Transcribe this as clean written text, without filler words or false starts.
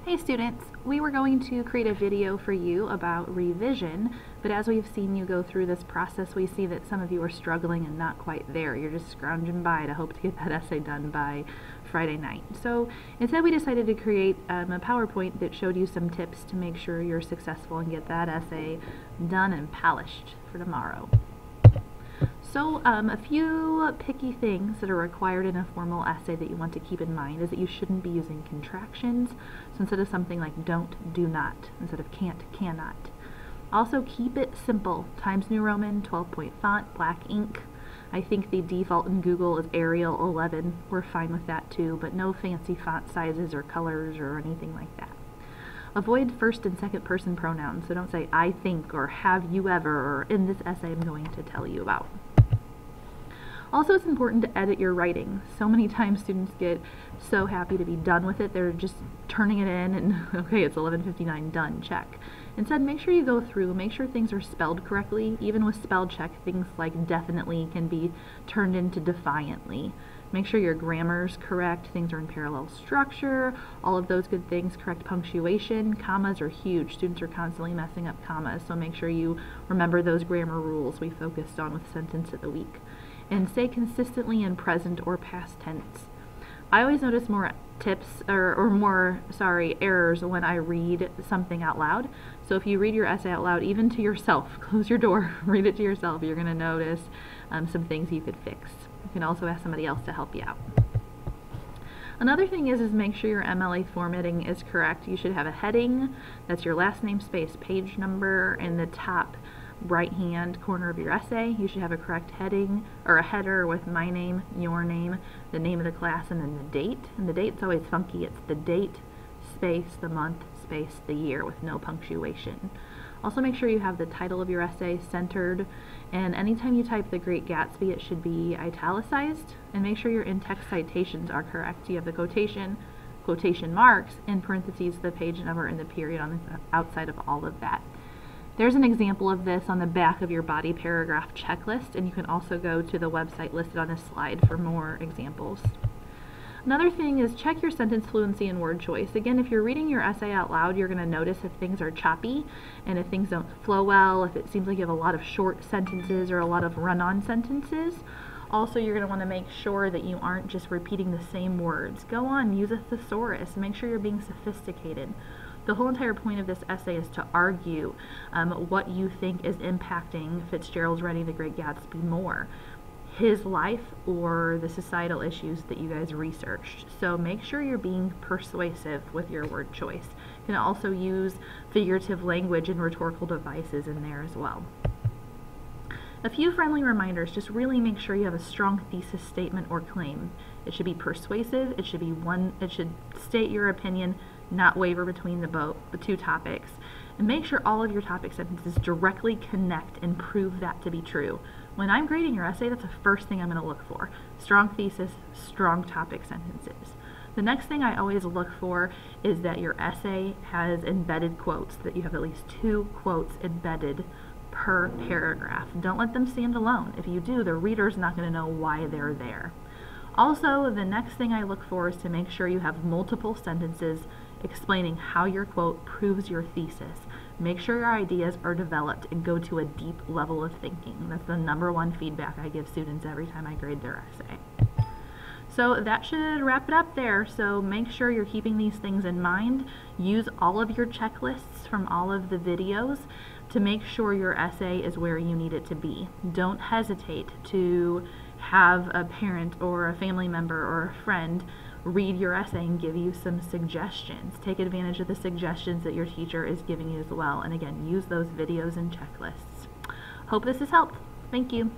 Hey students, we were going to create a video for you about revision, but as we've seen you go through this process, we see that some of you are struggling and not quite there. You're just scrounging by to hope to get that essay done by Friday night. So instead we decided to create a PowerPoint that showed you some tips to make sure you're successful and get that essay done and polished for tomorrow. So a few picky things that are required in a formal essay that you want to keep in mind is that you shouldn't be using contractions. So instead of something like don't, do not, instead of can't, cannot. Also keep it simple. Times New Roman, 12-point font, black ink. I think the default in Google is Arial 11. We're fine with that too, but no fancy font sizes or colors or anything like that. Avoid first and second person pronouns, so don't say I think or have you ever or in this essay I'm going to tell you about. Also, it's important to edit your writing. So many times students get so happy to be done with it, they're just turning it in and okay, it's 11:59, done, check. Instead, make sure you go through, make sure things are spelled correctly. Even with spell check, things like definitely can be turned into defiantly. Make sure your grammar's correct, things are in parallel structure, all of those good things, correct punctuation. Commas are huge. Students are constantly messing up commas, so make sure you remember those grammar rules we focused on with Sentence of the Week. And say consistently in present or past tense. I always notice more errors when I read something out loud. So if you read your essay out loud, even to yourself, close your door, read it to yourself, you're going to notice some things you could fix. You can also ask somebody else to help you out. Another thing is make sure your MLA formatting is correct. You should have a heading, that's your last name space page number, in the top right hand corner of your essay. You should have a correct heading or a header with my name, your name, the name of the class, and then the date. And the date's always funky. It's the date space the month space the year with no punctuation. Also make sure you have the title of your essay centered, and anytime you type The Great Gatsby it should be italicized, and make sure your in-text citations are correct. You have the quotation marks, in parentheses the page number, and the period on the outside of all of that. There's an example of this on the back of your body paragraph checklist, and you can also go to the website listed on this slide for more examples. Another thing is check your sentence fluency and word choice. Again, if you're reading your essay out loud, you're going to notice if things are choppy and if things don't flow well, if it seems like you have a lot of short sentences or a lot of run-on sentences. Also, you're going to want to make sure that you aren't just repeating the same words. Go on, use a thesaurus. Make sure you're being sophisticated. The whole entire point of this essay is to argue what you think is impacting Fitzgerald's writing The Great Gatsby more, his life or the societal issues that you guys researched. So make sure you're being persuasive with your word choice. You can also use figurative language and rhetorical devices in there as well. A few friendly reminders: just really make sure you have a strong thesis statement or claim. It should be persuasive, it should state your opinion, not waver between the two topics. And make sure all of your topic sentences directly connect and prove that to be true. When I'm grading your essay, that's the first thing I'm going to look for. Strong thesis, strong topic sentences. The next thing I always look for is that your essay has embedded quotes, that you have at least 2 quotes embedded per paragraph. Don't let them stand alone. If you do, the reader's not going to know why they're there. Also, the next thing I look for is to make sure you have multiple sentences explaining how your quote proves your thesis. Make sure your ideas are developed and go to a deep level of thinking. That's the #1 feedback I give students every time I grade their essay. So that should wrap it up there. So make sure you're keeping these things in mind. Use all of your checklists from all of the videos to make sure your essay is where you need it to be. Don't hesitate to have a parent or a family member or a friend read your essay and give you some suggestions. Take advantage of the suggestions that your teacher is giving you as well. And again, use those videos and checklists. Hope this has helped. Thank you.